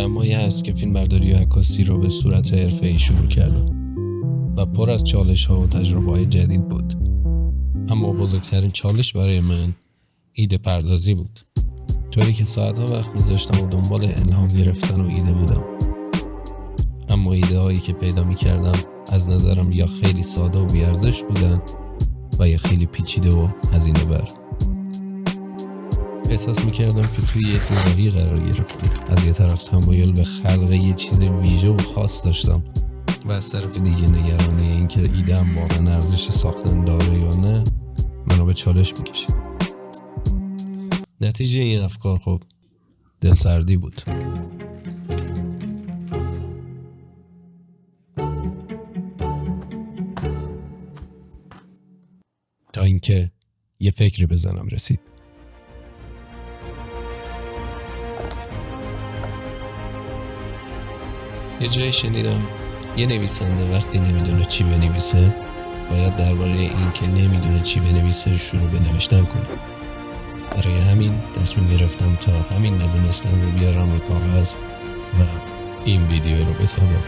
چند ماهی هست که فیلمبرداری و عکاسی رو به صورت حرفه‌ای شروع کردم و پر از چالش‌ها و تجربه‌های جدید بود. اما بزرگترین چالش برای من ایده پردازی بود. طوری که ساعتها وقت می‌ذاشتم و دنبال الهام گرفتن و ایده بودم. اما ایده هایی که پیدا می‌کردم از نظرم یا خیلی ساده و بی‌ارزش بودن و یا خیلی پیچیده و هزینه بر. احساس می‌کردم که توی یک ناحیه قرار گرفتم. از یه طرف تمایل به خلق یه چیز ویژه و خاص داشتم و از طرف دیگه نگرانی این که ایده‌ام واقعا ارزش ساختن داره یا نه منو به چالش می‌کشید. نتیجه این افکار خب دلسردی بود. تا اینکه یه فکری بزنم رسید. یه جایی شنیدم یه نویسنده وقتی نمیدونه چی بنویسه باید درباره این که نمیدونه چی بنویسه شروع به نوشتن کنه. برای همین تصمیم گرفتم تا همین ندونستن رو بیارم رو کاغذ و این ویدیو رو بسازم.